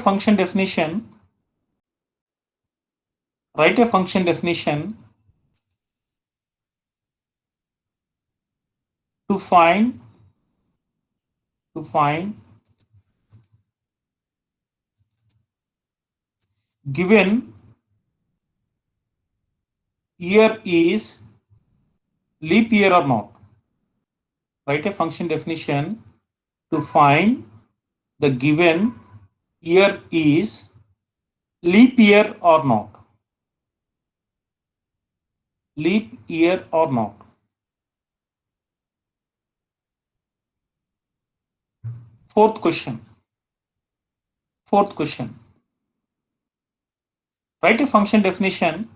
function definition. Write a function definition to find given year is leap year or not. Write a function definition to find the given year is leap year or not. Leap year or not. Fourth question. Write a function definition.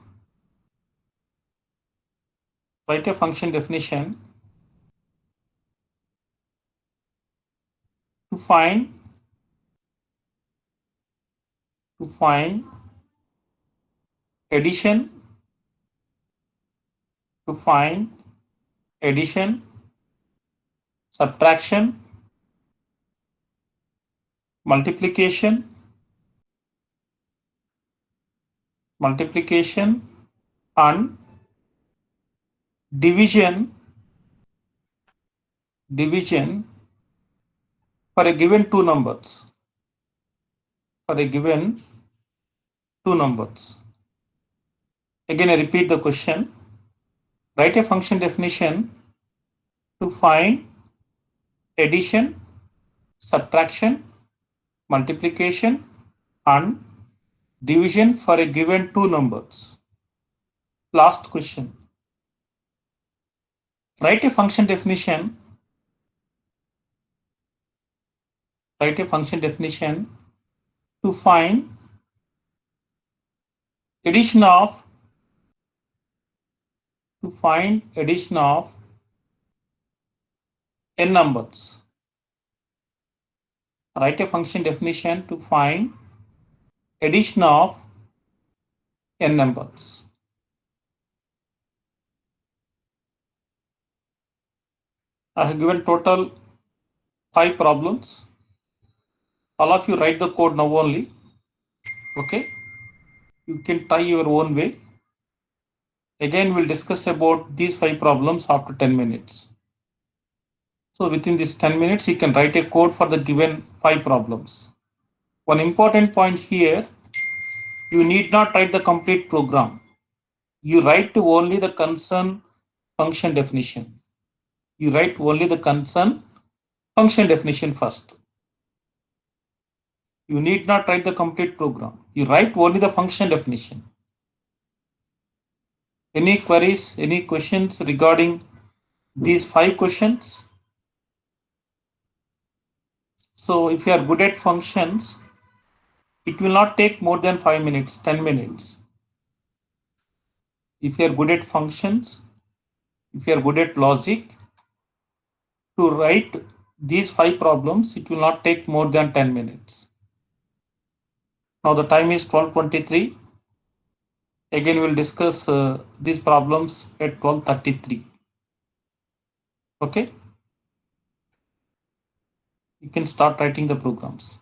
To find addition, subtraction, multiplication, and division for a given two numbers. Again, I repeat the question. Write a function definition to find addition, subtraction, multiplication, and division for a given two numbers. Last question. Write a function definition to find addition of n numbers. Write a function definition to find addition of n numbers. I have given total 5 problems. All of you write the code now only. Okay? You can try your own way. Again, we'll discuss about these 5 problems after 10 minutes. So within this 10 minutes, you can write a code for the given 5 problems. One important point here, you need not write the complete program. You write only the concern function definition. First. You need not write the complete program. You write only the function definition. Any queries, any questions regarding these 5 questions? So if you are good at functions, it will not take more than 5 minutes, 10 minutes. If you are good at functions, if you are good at logic, to write these 5 problems, it will not take more than 10 minutes. Now the time is 12:23. Again, we'll discuss these problems at 12:33. Okay? You can start writing the programs.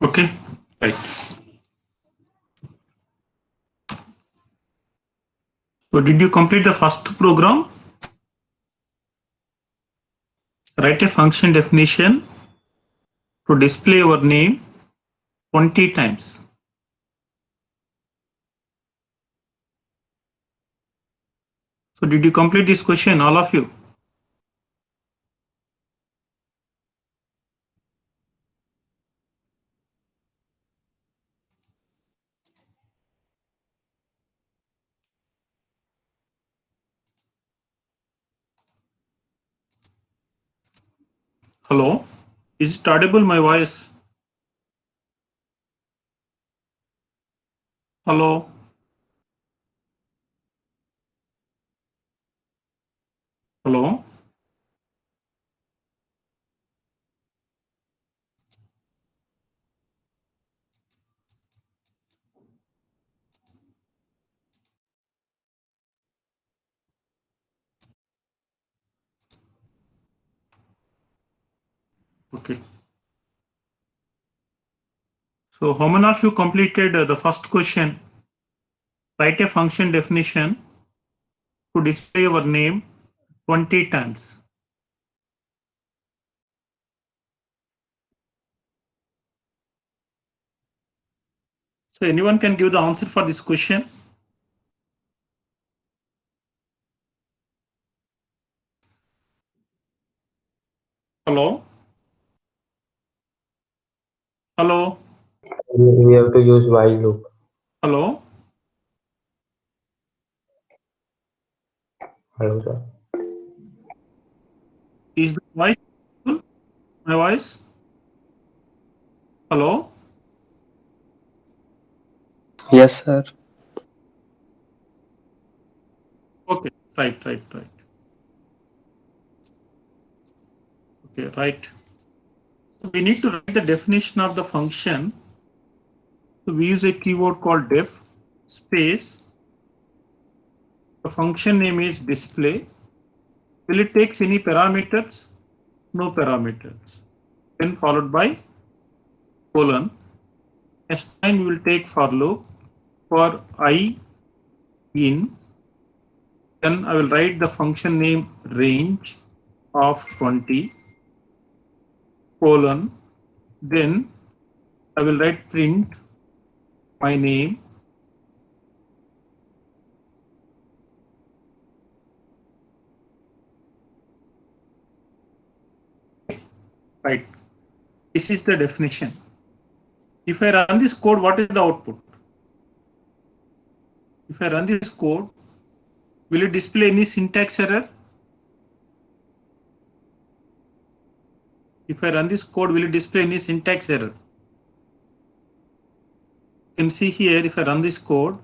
Okay, right. So did you complete the first program? Write a function definition to display your name 20 times. So did you complete this question, all of you? Hello? Is it audible, my voice? Hello? Hello? Okay. So how many of you completed the first question? Write a function definition to display your name 20 times. So anyone can give the answer for this question? Hello? Hello? We have to use while loop. Hello? Hello, sir. Is the voice audible? My voice? Hello? Yes, sir. Okay, right. Okay, right. We need to write the definition of the function. So we use a keyword called def space. The function name is display. Will it takes any parameters? No parameters. Then followed by colon. Next line we will take for loop for I in. Then I will write the function name range of 20 colon. Then I will write print my name. Right. This is the definition. If I run this code, what is the output? If I run this code, will it display any syntax error? If I run this code, will it display any syntax error? You can see here, if I run this code,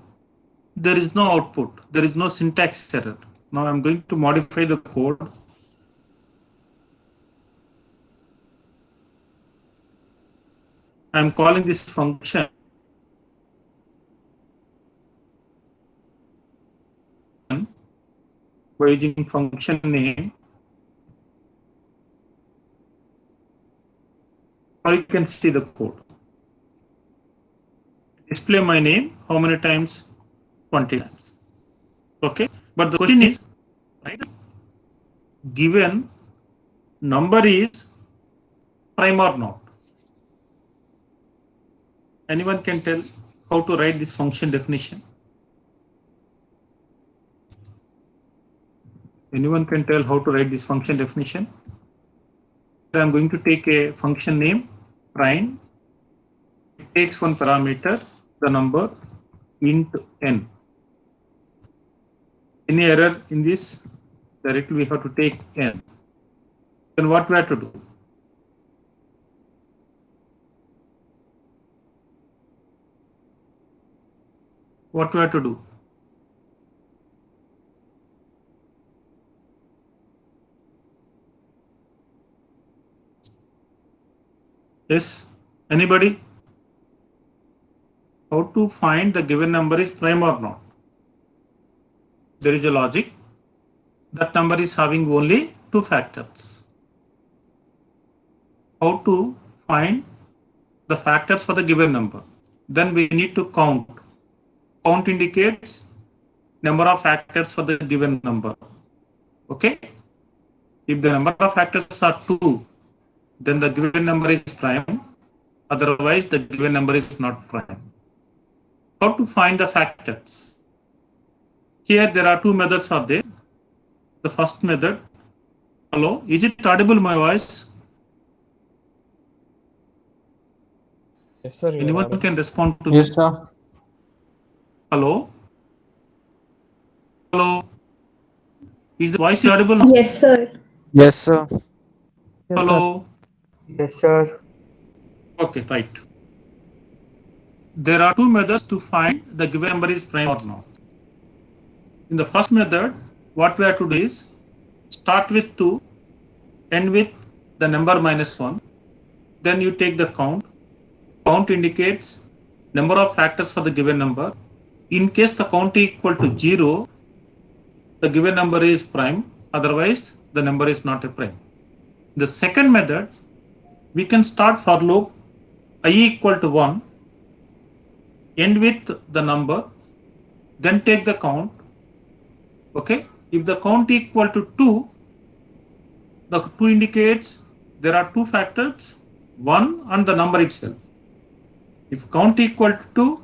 there is no output. There is no syntax error. Now I'm going to modify the code. I'm calling this function by using function name. Or you can see the code. Display my name, how many times? 20 times. Okay. But the question is, right, given number is prime or not? Anyone can tell how to write this function definition? Anyone can tell how to write this function definition? I'm going to take a function name prime. It takes one parameter, the number int n. Any error in this? Directly we have to take n. Then what we have to do? What we have to do? Yes, anybody? How to find the given number is prime or not? There is a logic. That number is having only two factors. How to find the factors for the given number. Then we need to count. Count indicates number of factors for the given number. Okay. If the number of factors are 2, then the given number is prime. Otherwise, the given number is not prime. How to find the factors? Here there are two methods are there. The first method. Hello, is it audible my voice? Yes, sir. you are Anyone audible. can respond to Yes, me? sir. Hello? Hello? Is the voice audible now? Yes, sir. Yes, sir. Hello? Yes, sir. Okay, right. There are two methods to find the given number is prime or not. In the first method, what we have to do is start with 2, end with the number minus 1. Then you take the count. Count indicates number of factors for the given number. In case the count is equal to 0, the given number is prime. Otherwise, the number is not a prime. The second method, we can start for loop I equal to 1, end with the number, then take the count. Okay. If the count equal to 2, the 2 indicates there are two factors, 1 and the number itself. If count equal to 2,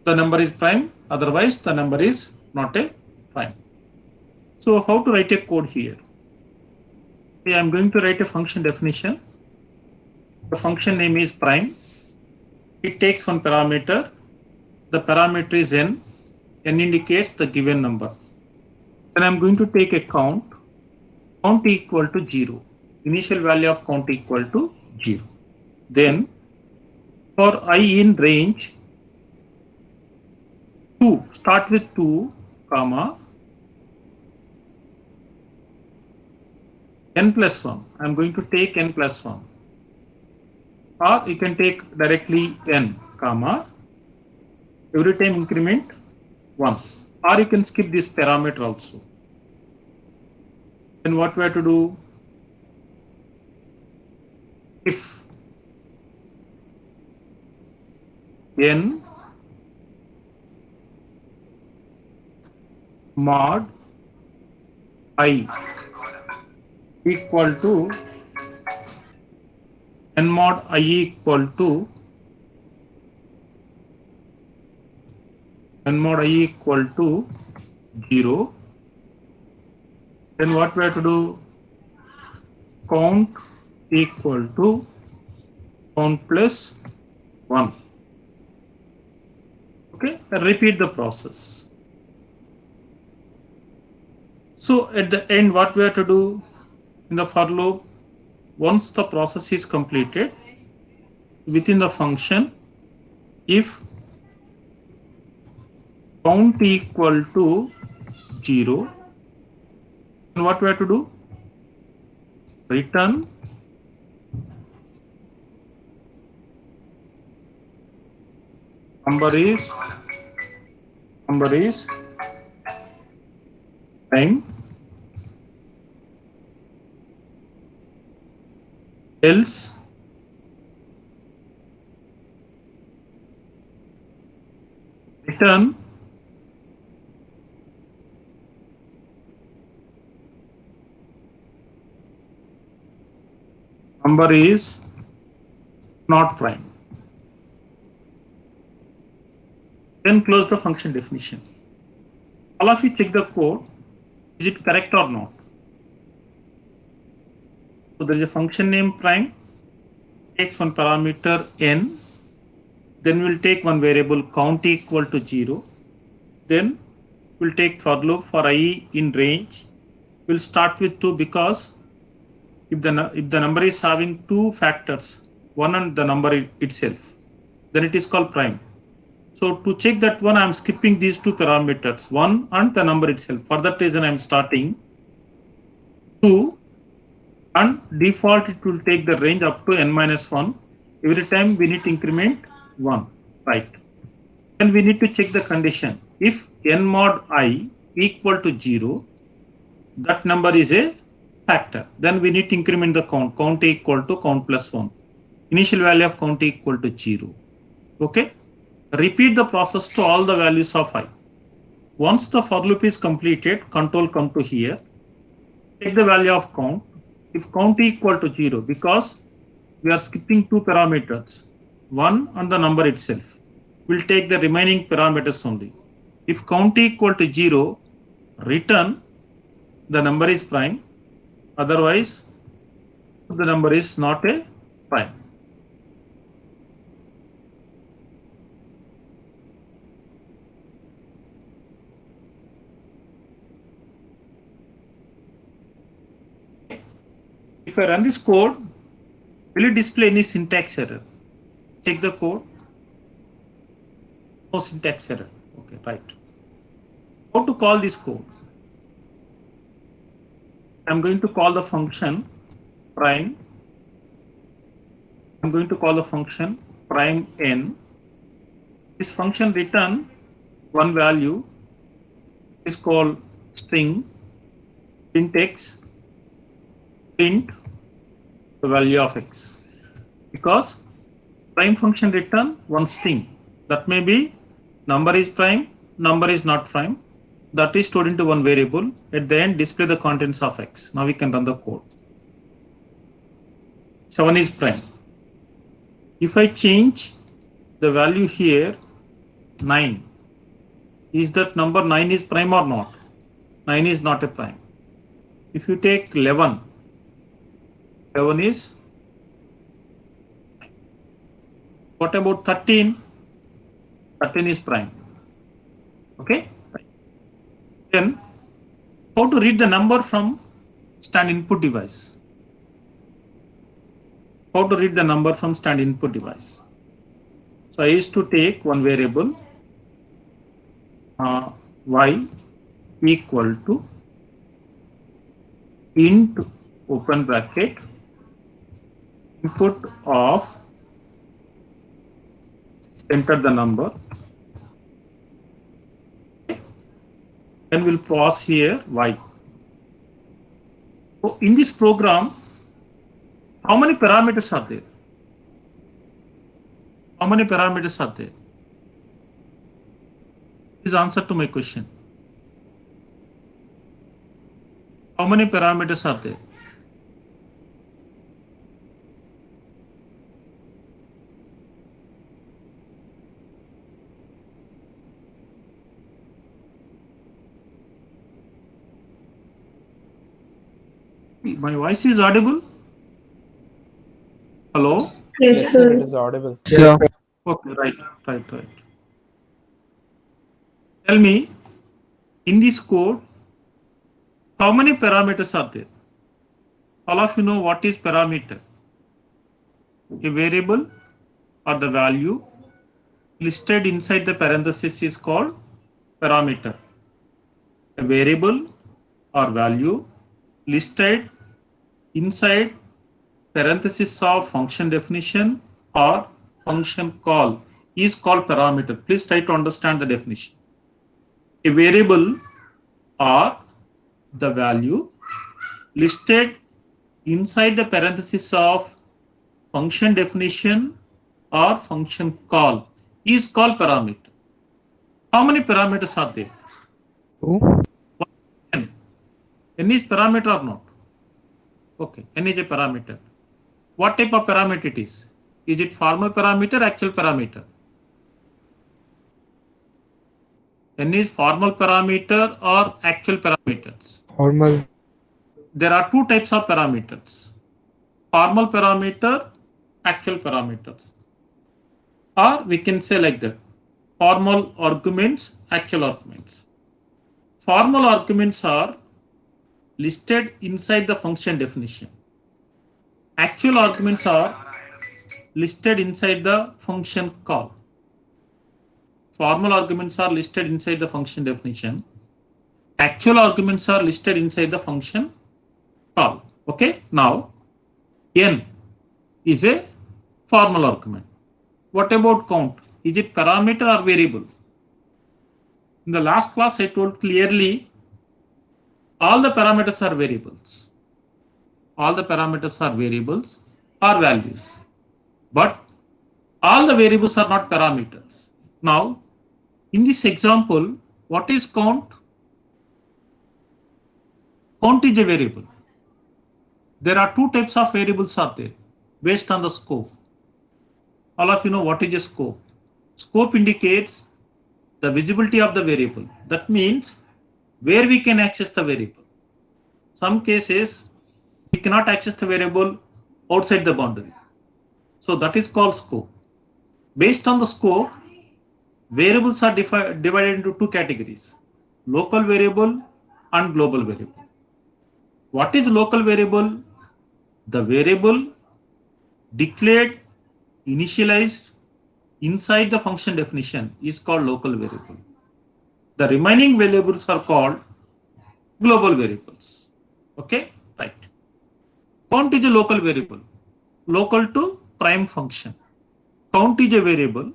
the number is prime. Otherwise, the number is not a prime. So how to write a code here? I am going to write a function definition. The function name is prime. It takes one parameter. The parameter is n. N indicates the given number. Then I am going to take a count. Count equal to 0. Initial value of count equal to 0. Then for I in range 2, start with 2, comma, n plus 1. I am going to take n plus 1. Or you can take directly n, comma, every time increment 1. Or you can skip this parameter also. Then what we have to do? If n mod I equal to n mod I equal to n mod I equal to 0, then what we have to do? Count equal to count plus 1. Okay, repeat the process. So at the end, what we have to do in the for loop, once the process is completed, within the function, if count equal to 0, then what we have to do? Return number is prime, else return number is not prime. Then close the function definition. All of you check the code. Is it correct or not? So there is a function name prime, takes one parameter n, then we'll take one variable count equal to 0, then we'll take for loop for I in range. We'll start with 2 because if the number is having two factors, 1 and the number itself, then it is called prime. So to check that one, I am skipping these two parameters, 1 and the number itself. For that reason, I am starting 2, and default it will take the range up to n minus 1. Every time we need to increment 1, right? Then we need to check the condition. If n mod I equal to 0, that number is a factor. Then we need to increment the count equal to count plus 1. initial value of count equal to 0. Okay. Repeat the process to all the values of I. Once the for loop is completed, control come to here. Take the value of count. If count equal to 0, because we are skipping two parameters, one and the number itself, we'll take the remaining parameters only. If count equal to 0, return the number is prime, otherwise the number is not a prime. If I run this code, will it display any syntax error? Check the code. No syntax error. Okay, right. How to call this code? I'm going to call the function prime. I'm going to call the function prime n. This function return one value is called string print x, print the value of x, because prime function return one string, that may be number is prime, number is not prime, that is stored into one variable. At the end, display the contents of x. Now we can run the code. 7 is prime. If I change the value here 9, is that number 9 is prime or not? 9 is not a prime. If you take 11 is, what about 13? 13 is prime. Okay. Then how to read the number from stand input device? How to read the number from stand input device? So I used to take one variable y equal to int open bracket input of, enter the number, then we'll pause here y. So in this program, how many parameters are there? How many parameters are there? Is answer to my question. How many parameters are there? My voice is audible? Hello? Yes, sir. It is audible. Sir. Okay, right. Tell me, in this code, how many parameters are there? All of you know what is parameter? A variable or the value listed inside the parenthesis is called parameter. A variable or value listed inside parenthesis of function definition or function call is called parameter. Please try to understand the definition. A variable or the value listed inside the parenthesis of function definition or function call is called parameter. How many parameters are there? N. N is parameter or not? Okay, N is a parameter. What type of parameter it is? Is it formal parameter, actual parameter? N is formal parameter or actual parameters? Formal. There are two types of parameters. Formal parameter, actual parameters. Or we can say like that. Formal arguments, actual arguments. Formal arguments are listed inside the function definition. Actual arguments are listed inside the function call. Formal arguments are listed inside the function definition. Actual arguments are listed inside the function call. Okay, now n is a formal argument. What about count? Is it parameter or variable? In the last class, I told clearly all the parameters are variables. All the parameters are variables or values. but all the variables are not parameters. Now, in this example, what is count? Count is a variable. There are two types of variables are there based on the scope. All of you know what is a scope. Scope indicates the visibility of the variable. That means where we can access the variable. Some cases we cannot access the variable outside the boundary. So that is called scope. Based on the scope, variables are divided into two categories: local variable and global variable. What is local variable? The variable declared, initialized inside the function definition is called local variable. The remaining variables are called global variables. Okay, right. Count is a local variable, local to prime function. Count is a variable,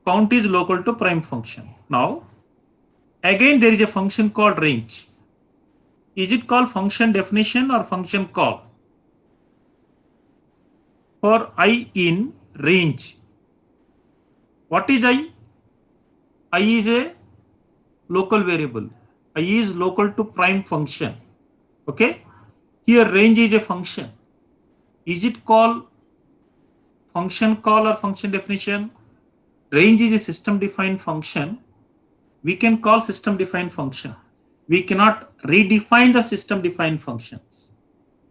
count is local to prime function. Now, again there is a function called range. Is it called function definition or function call? For I in range, what is I? I is a local variable. I is local to prime function. Okay. Here range is a function. Is it called function call or function definition? Range is a system defined function. We can call system defined function. We cannot redefine the system defined functions.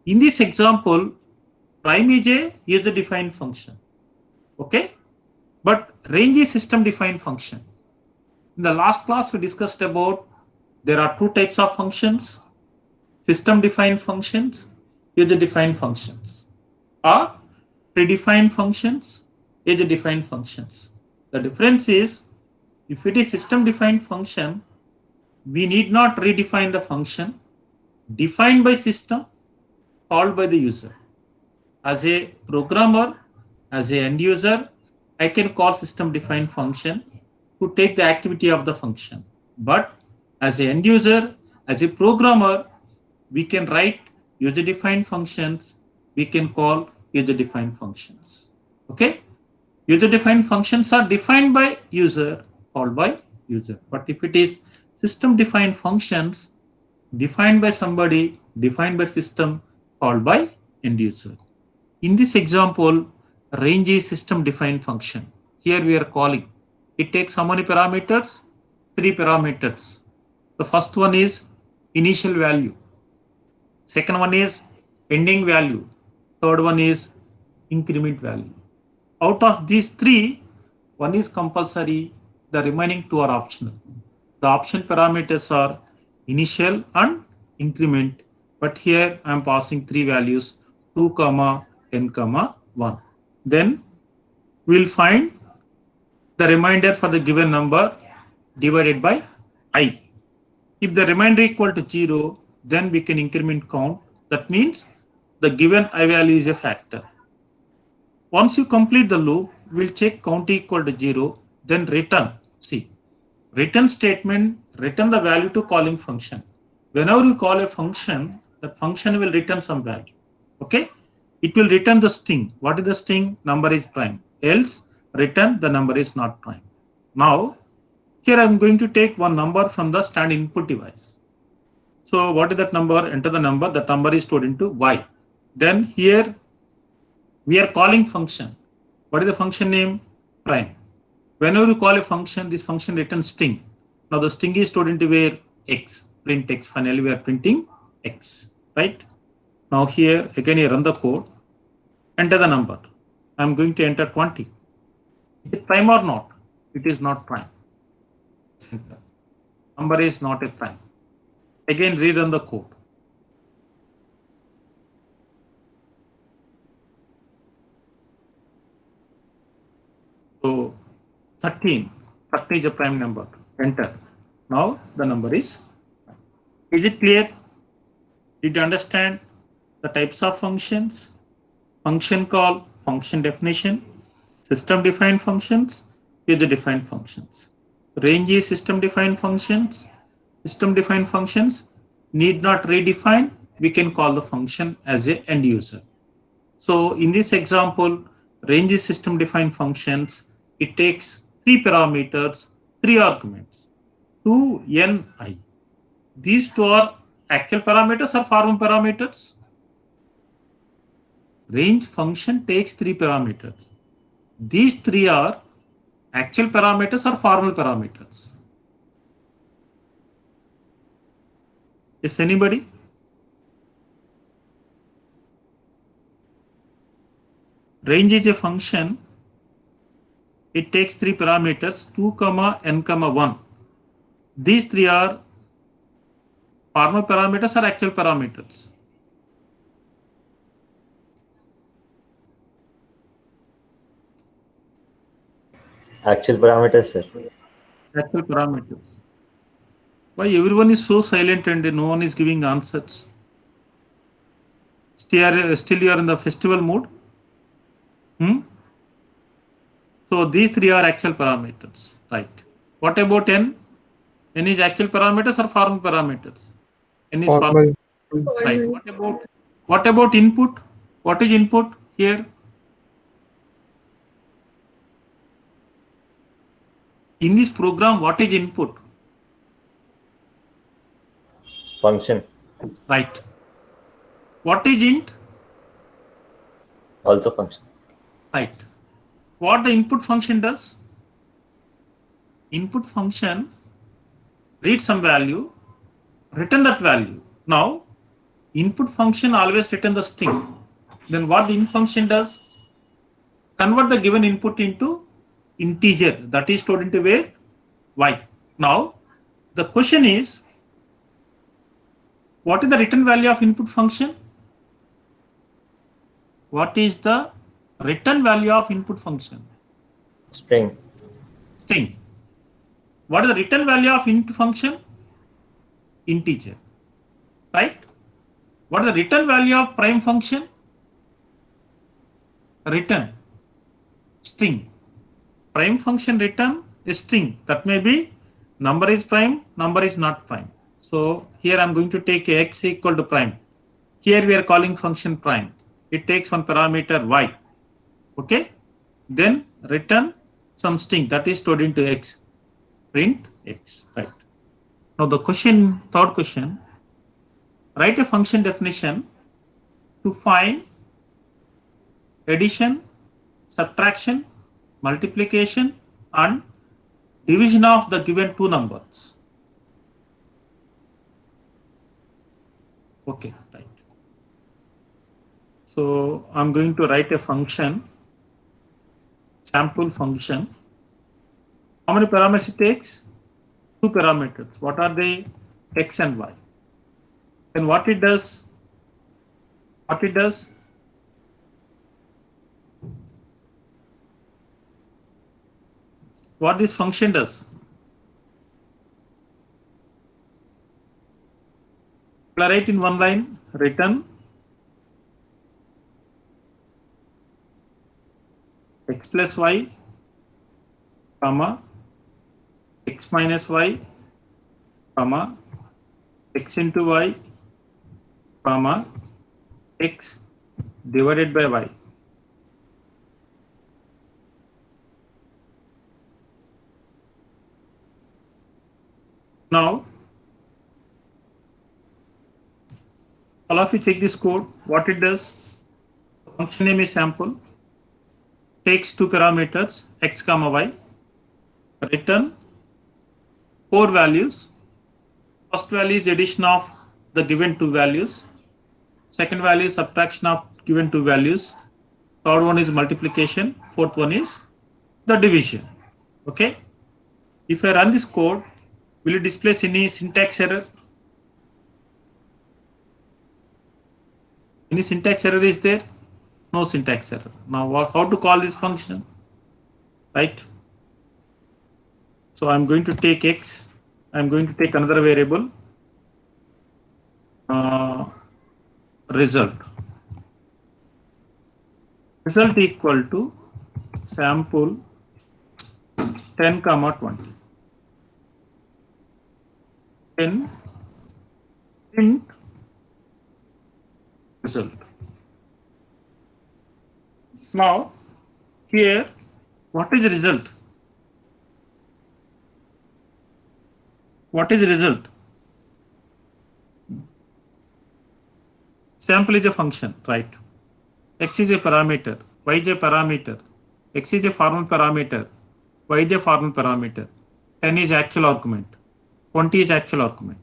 In this example, prime is a user defined function. Okay. But range is system defined function. In the last class, we discussed about there are two types of functions: system defined functions, user defined functions, or predefined functions, user defined functions. The difference is, if it is system defined function, we need not redefine the function defined by system, called by the user. As a programmer, as a end user, I can call system defined function to take the activity of the function. But as a end user, as a programmer, we can write user defined functions. We can call user defined functions. Okay. User defined functions are defined by user, called by user. But if it is system defined functions, defined by somebody, defined by system, called by end user. In this example, range is system defined function. Here we are calling. It takes how many parameters? 3 parameters. The first one is initial value. Second one is ending value. Third one is increment value. Out of these 3, one is compulsory. The remaining 2 are optional. The option parameters are initial and increment. But here I am passing 3 values: 2, n, 1. Then we will find the remainder for the given number divided by I. If the remainder equal to 0, then we can increment count. That means the given I value is a factor. Once you complete the loop, we'll check count equal to 0, then return. See, return statement, return the value to calling function. Whenever you call a function, that function will return some value. Okay. It will return the string. What is the string? Number is prime. Else, return the number is not prime. Now, here I am going to take one number from the standard input device. So, what is that number? Enter the number. The number is stored into Y. Then here we are calling function. What is the function name? Prime. Whenever you call a function, this function returns string. Now the string is stored into where? X. Print X. Finally, we are printing X. Right? Now here again you run the code. Enter the number. I am going to enter 20. Is it prime or not? It is not prime. Number is not a prime. Again rerun the code. So 13 is a prime number. Enter. Now the number is prime. Is it clear? Did you understand the types of functions? Function call, function definition, system defined functions, user defined functions. Range is system defined functions. System defined functions need not redefine. We can call the function as a end user. So in this example, Range is system defined functions. It takes 3 parameters, 3 arguments, 2 n I. These 2 are actual parameters or formal parameters? Range function takes 3 parameters. These 3 are actual parameters or formal parameters? Is anybody? Range is a function. It takes 3 parameters, 2, n, 1. These 3 are formal parameters or actual parameters? Actual parameters, sir. Actual parameters. Why everyone is so silent and no one is giving answers? Still you are in the festival mood? So these 3 are actual parameters, right? What about n? N is actual parameters or formal parameters? N is formal. Right. What about input? What is input here? In this program, what is input? Function. Right. What is int? Also function. Right. What the input function does? Input function reads some value, return that value. Now, input function always return the string. Then what the int function does? Convert the given input into integer, that is stored into where? Y. Now, the question is, what is the return value of input function? What is the return value of input function? String. String. What is the return value of input function? Integer. Right? What is the return value of prime function? Return. String. Prime function return is string. That may be number is prime, number is not prime. So here I am going to take x equal to prime. Here we are calling function prime. It takes one parameter y. Okay. Then return some string that is stored into x. Print x. Right. Now the question, third question, write a function definition to find addition, subtraction, multiplication and division of the given two numbers. Okay, right. So I'm going to write a function, sample function. How many parameters it takes? 2 parameters. What are they? X and y. And what it does? What this function does? Write in one line, return x plus y, comma, x minus y, comma, x into y, comma, x divided by y. Now, all of you take this code. What it does? Function name is sample. Takes 2 parameters x comma y. Return 4 values. First value is addition of the given 2 values. Second value is subtraction of given 2 values. Third one is multiplication. Fourth one is the division. Okay. If I run this code, will it display any syntax error? Any syntax error is there? No syntax error. Now how to call this function? Right? So I'm going to take x. I'm going to take another variable. Result. Result equal to sample 10 comma 20. 10 print result. Now here, what is the result? What is the result? Sample is a function, right? X is a parameter, Y is a parameter, X is a formal parameter, Y is a formal parameter, 10 is actual argument, 20 is actual argument.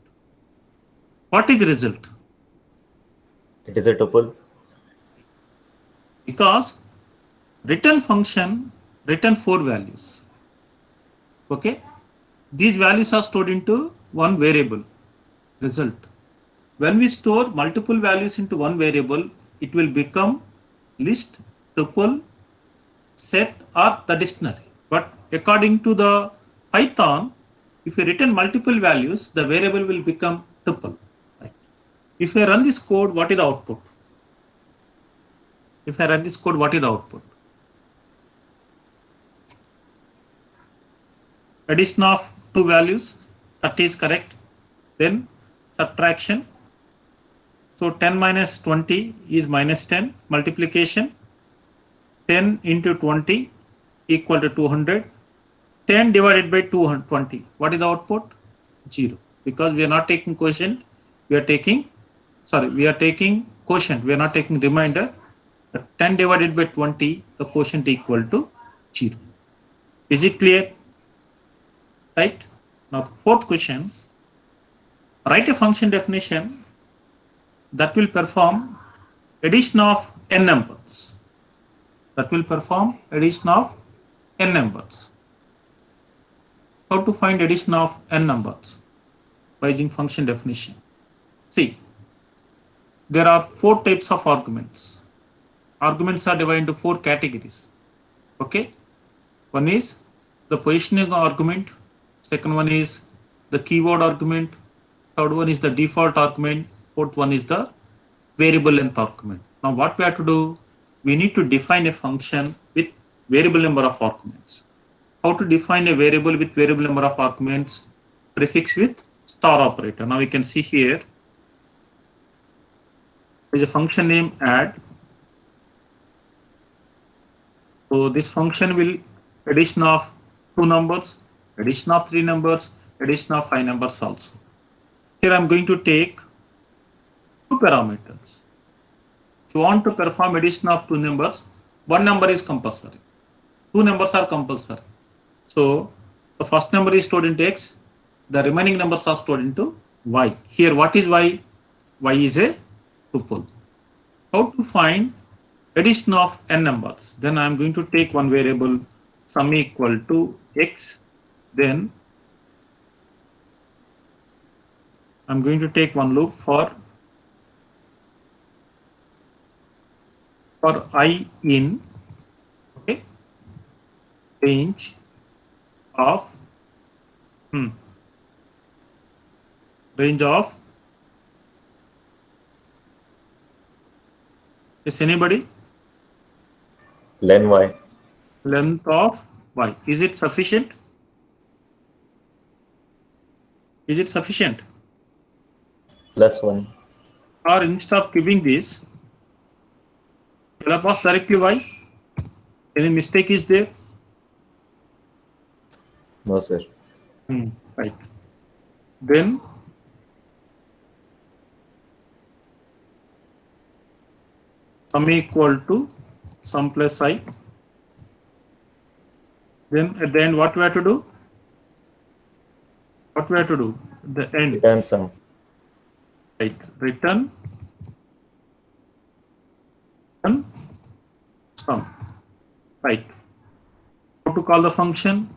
What is the result? It is a tuple. Because return function return 4 values. Okay, these values are stored into one variable result. When we store multiple values into one variable, it will become list, tuple, set, or the dictionary. But according to the Python, if you return multiple values, the variable will become tuple. Right? If I run this code, what is the output? If I run this code, what is the output? Addition of two values, 30 is correct. Then subtraction. So 10 minus 20 is minus 10. Multiplication. 10 into 20 equal to 200. 10 divided by 220. What is the output? 0. Because we are not taking quotient. We are taking quotient. We are not taking remainder. 10 divided by 20, the quotient equal to 0. Is it clear? Right? Now, fourth question. Write a function definition that will perform addition of n numbers. That will perform addition of n numbers. How to find addition of n numbers? By using function definition. See, there are 4 types of arguments. Arguments are divided into 4 categories. Okay, one is the positioning argument, second one is the keyword argument, third one is the default argument, fourth one is the variable length argument. Now what we have to do, we need to define a function with variable number of arguments. How to define a variable with variable number of arguments? Prefix with star operator. Now we can see here there is a function name add. So this function will addition of 2 numbers, addition of 3 numbers, addition of 5 numbers also. Here I am going to take 2 parameters. If you want to perform addition of 2 numbers, 1 number is compulsory. 2 numbers are compulsory. So the first number is stored into X, the remaining numbers are stored into Y. Here what is Y? Y is a tuple. How to find addition of n numbers? Then I am going to take one variable sum equal to X, then I am going to take one loop for I in range of is anybody? Len y. Length of y. Is it sufficient? Is it sufficient? +1. Or instead of giving this, shall I pass directly y? Any mistake is there? No, sir. Right. Then sum equal to sum plus I. Then at the end, what we have to do? What we have to do? The end. Return sum. Right. Return sum. Right. How to call the function?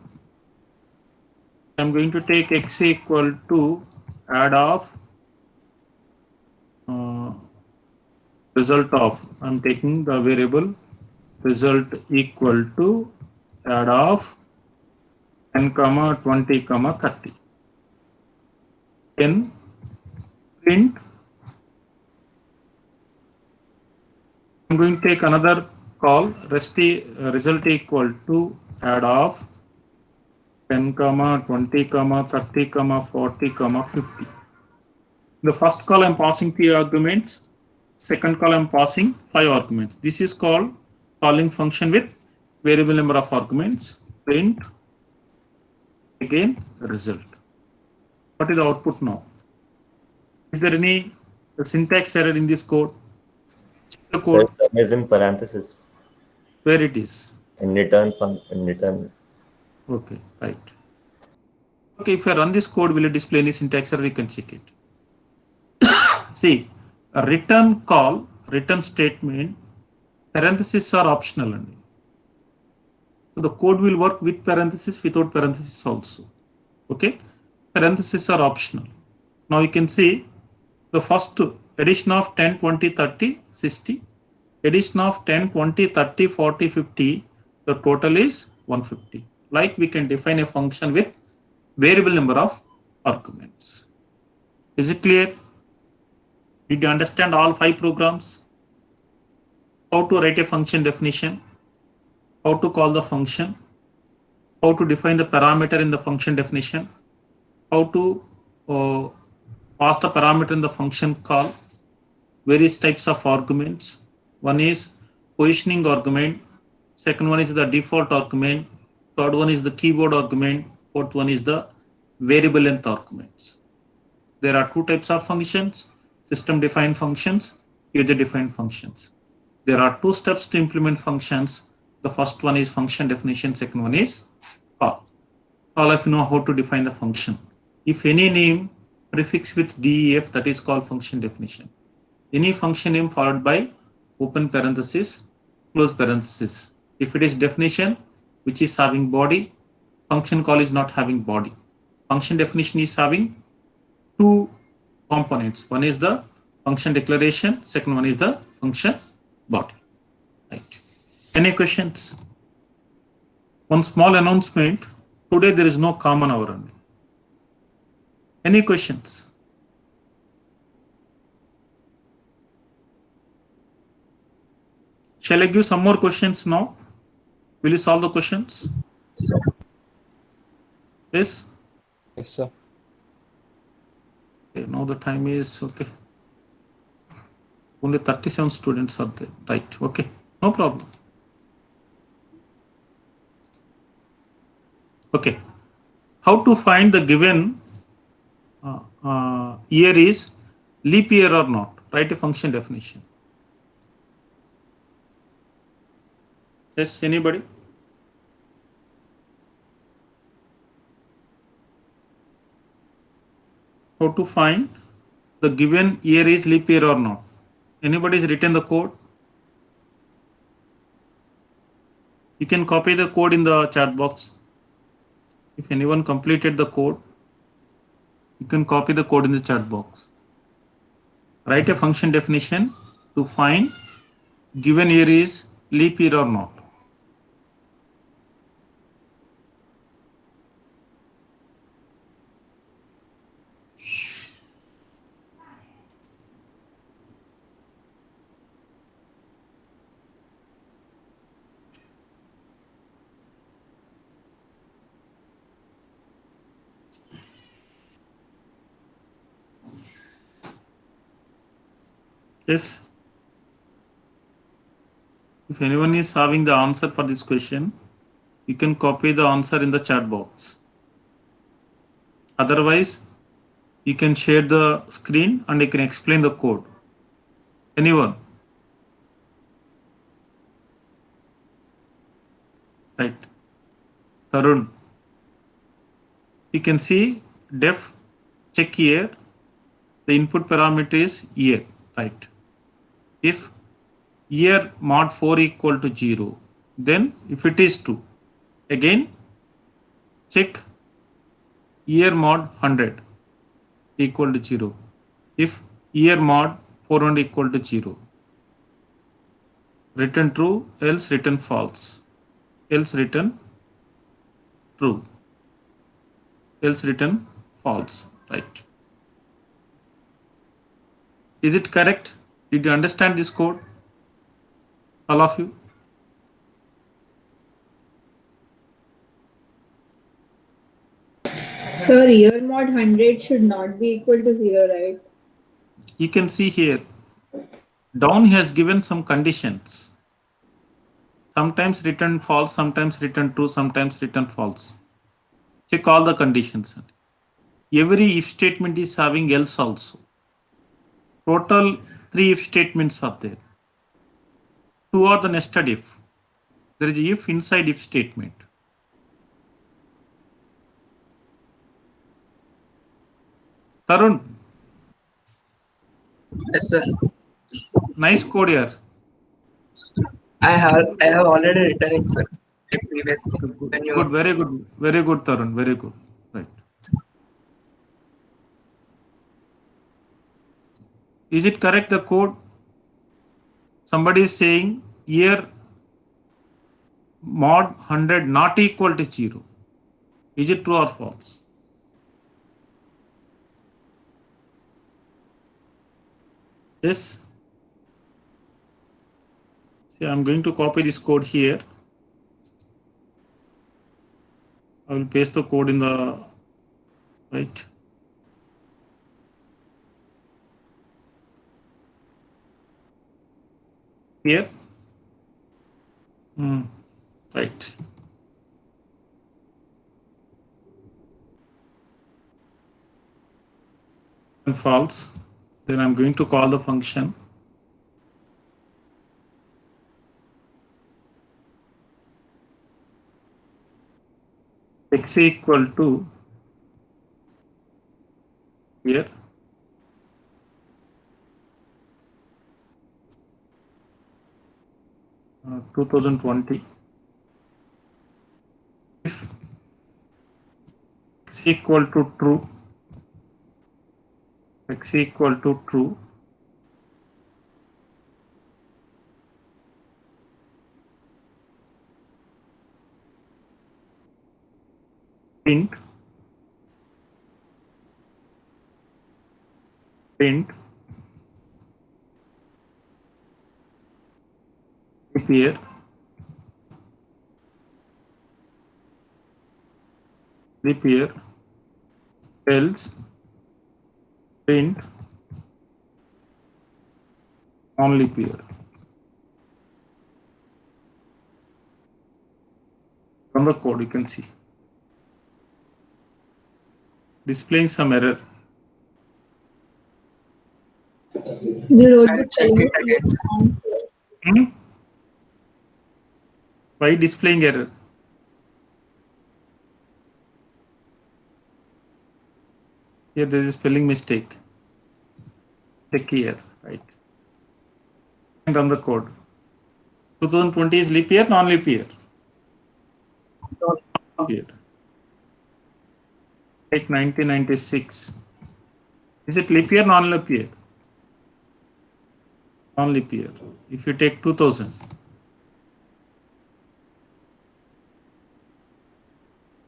I'm going to take x equal to add of result of. I'm taking the variable result equal to add of 10, 20, 30. Then print. I'm going to take another call result equal to add of 10, 20, 30, 40, 50. The first call I'm passing 3 arguments. Second call I'm passing 5 arguments. This is called calling function with variable number of arguments, print, again result. What is the output now? Is there any syntax error in this code? Check the So code sum is in parenthesis. where it is. In return. Okay, right. Okay, if I run this code, will it display any syntax error? We can check it. See, a return call, return statement, parentheses are optional. So the code will work with parentheses, without parentheses also. Okay, parentheses are optional. Now you can see the first addition of 10, 20, 30, 60. Addition of 10, 20, 30, 40, 50. The total is 150. Like we can define a function with variable number of arguments. Is it clear? Did you understand all 5 programs? How to write a function definition? How to call the function? How to define the parameter in the function definition? How to pass the parameter in the function call? Various types of arguments. One is positioning argument. Second one is the default argument. Third one is the keyword argument. Fourth one is the variable length arguments. There are 2 types of functions: system defined functions, user defined functions. There are 2 steps to implement functions. The first one is function definition, second one is call. All of you know how to define the function. If any name prefix with def, that is called function definition. Any function name followed by open parenthesis, close parenthesis. If it is definition which is having body, function call is not having body. Function definition is having 2 components. One is the function declaration, second one is the function body. Right. Any questions? One small announcement. Today there is no common hour only. Any questions? Shall I give some more questions now? Will you solve the questions? Yes? Yes, sir. Okay, now the time is okay. Only 37 students are there. Right. Okay. No problem. Okay. How to find the given year is leap year or not? Write a function definition. Yes, anybody? How to find the given year is leap year or not? Anybody has written the code? You can copy the code in the chat box. If anyone completed the code, you can copy the code in the chat box. Write a function definition to find given year is leap year or not. Yes. If anyone is having the answer for this question, you can copy the answer in the chat box. Otherwise, you can share the screen and you can explain the code. Anyone? Right. Tarun. You can see def check here. The input parameter is year. Right. If year mod 4 equal to 0, then if it is 2, again check year mod 100 equal to 0. If year mod 400 equal to 0, return true, else return false, else return true, else return false. Right. Is it correct? Did you understand this code? All of you? Sir, year mod 100 should not be equal to 0, right? You can see here, down he has given some conditions. Sometimes return false, sometimes return true, sometimes return false. Check all the conditions. Every if statement is having else also. Total 3 if statements are there. 2 are the nested if. There is if inside if statement. Tarun, Yes, sir. nice code here. I have already written it, sir. Previously, when you Good, very good, Tarun, very good. Right. Is it correct, the code? Somebody is saying here mod 100 not equal to 0. Is it true or false? Yes. See, I'm going to copy this code here. I will paste the code in the right. Here. Right. And false. Then I'm going to call the function. X equal to here 2020. If x equal to true, x equal to true, print here repair else print only pair. From the code you can see displaying some error. You wrote I'll the check spelling it again. wrong. Why displaying error? Here there is a spelling mistake. Check here, right? And run the code. 2020 is leap year, non-leap year? Year. Take 1996. Is it leap year, non-leap year? Non-leap year. If you take 2000.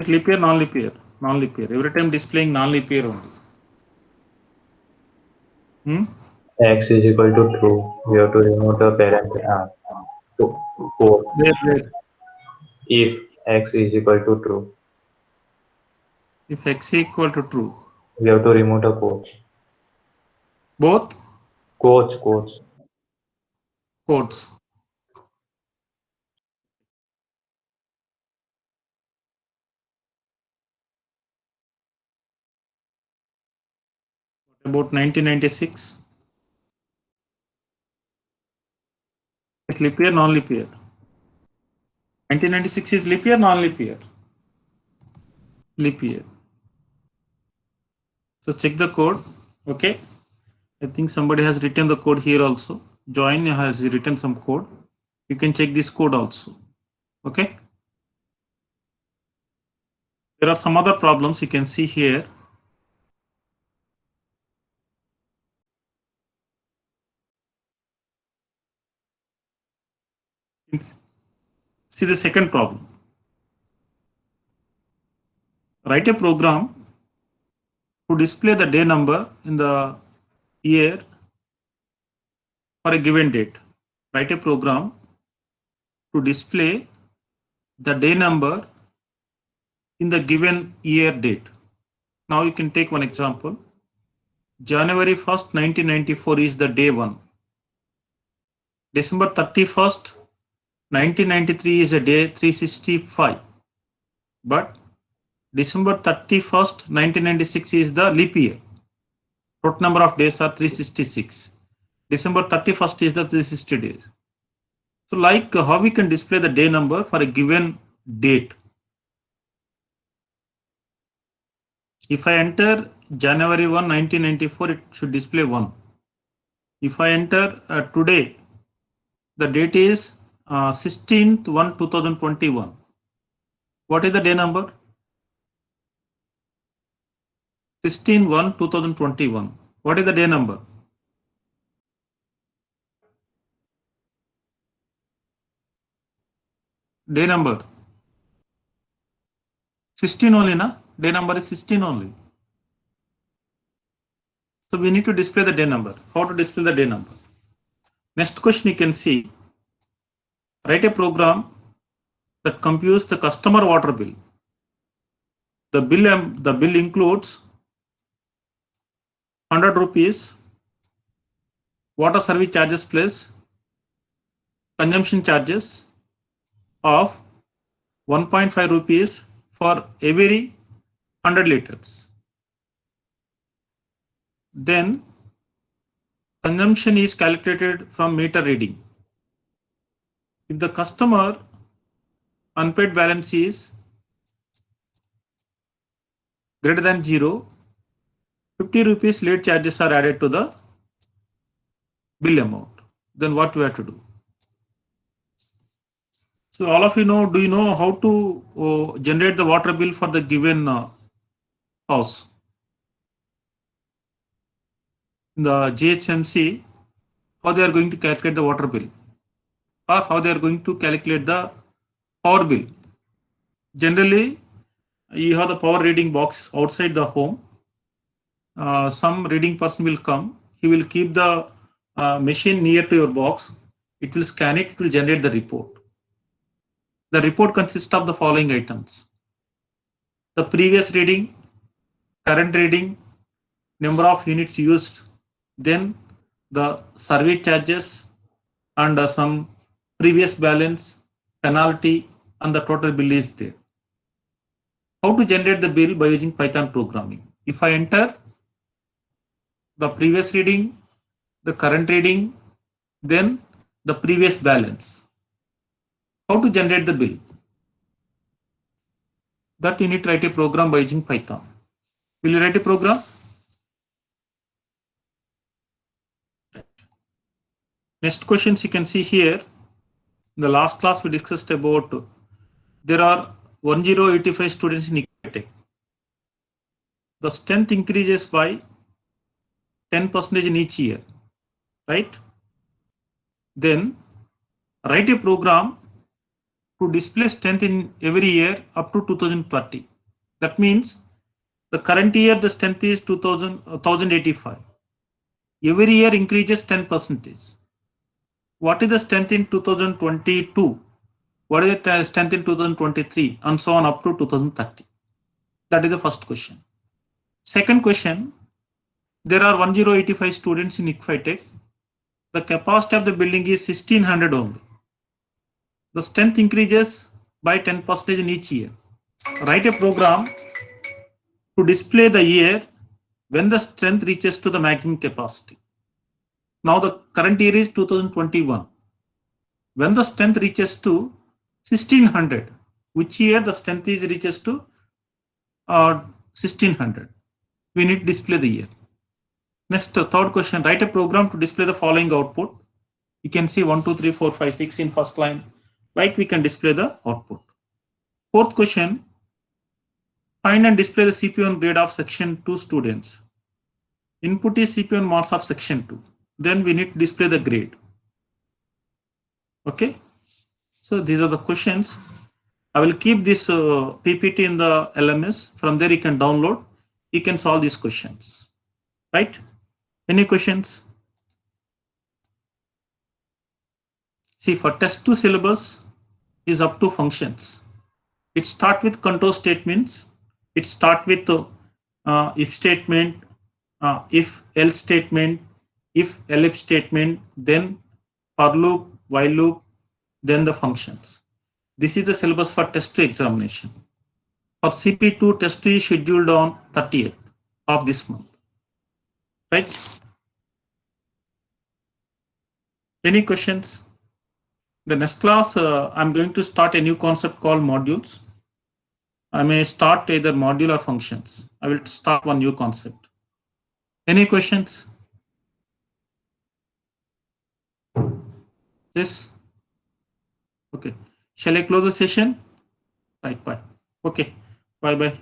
Leap year, non-leap year? Non-leap year. Every time displaying non-leap year only. X is equal to true. We have to remove the parent. Code. Where? If X is equal to true, If x equal to true. we have to remove the quotes. Both Quotes. codes. About 1996. Leap year, non-leap year? 1996 is leap year, non-leap year? Leap year. So check the code. Okay. I think somebody has written the code here also. Join has written some code. You can check this code also. Okay. There are some other problems you can see here. See the second problem. Write a program to display the day number in the year for a given date. Write a program to display the day number in the given year date. Now you can take one example. January 1st, 1994 is the day 1. December 31st, 1993 is a day 365, but December 31st, 1996 is the leap year. Total number of days are 366. December 31st is the 360 days. So like how we can display the day number for a given date. If I enter January 1, 1994, it should display 1. If I enter today, the date is 16th 1, 2021. What is the day number? 16 1 2021. What is the day number? Day number 16 only, na? Day number is 16 only. So we need to display the day number. How to display the day number? Next question you can see. Write a program that computes the customer water bill. The bill includes 100 rupees water service charges plus consumption charges of 1.5 rupees for every 100 liters. Then consumption is calculated from meter reading. If the customer unpaid balance is greater than 0, 50 rupees late charges are added to the bill amount. Then what we have to do? So all of you know, do you know how to generate the water bill for the given house? In the GHMC, how they are going to calculate the water bill, or how they are going to calculate the power bill? Generally, you have the power reading box outside the home. Some reading person will come. He will keep the machine near to your box. It will scan it. It will generate the report. The report consists of the following items: the previous reading, current reading, number of units used, then the service charges, and some previous balance, penalty, and the total bill is there. How to generate the bill by using Python programming? If I enter the previous reading, the current reading, then the previous balance. How to generate the bill? That you need to write a program by using Python. Will you write a program? Next questions you can see here. In the last class we discussed about there are 1085 students in Equitech. The strength increases by 10% in each year, right? Then write a program to display strength in every year up to 2030. That means the current year the strength is 1085. Every year increases 10%. What is the strength in 2022? What is the strength in 2023? And so on up to 2030. That is the first question. Second question, there are 1085 students in Equitech. The capacity of the building is 1600 only. The strength increases by 10% in each year. Write a program to display the year when the strength reaches to the maximum capacity. Now the current year is 2021. When the strength reaches to 1600, which year the strength is reaches to 1600, we need to display the year. Next, third question, write a program to display the following output. You can see 1, 2, 3, 4, 5, 6 in first line. Like we can display the output. Fourth question, find and display the CP1 grade of section 2 students. Input is CP1 marks of section 2. Then we need to display the grade. Okay. So these are the questions. I will keep this PPT in the LMS. From there you can download. You can solve these questions. Right? Any questions? See, for test 2 syllabus is up to functions. It start with control statements. It start with if statement, if else statement, if elif statement, then for loop, while loop, then the functions. This is the syllabus for test 2 examination. For CP2, test 2 is scheduled on 30th of this month. Right? Any questions? The next class, I'm going to start a new concept called modules. I may start either module or functions. I will start one new concept. Any questions? Yes? Okay. Shall I close the session? Right, bye. Okay. Bye-bye.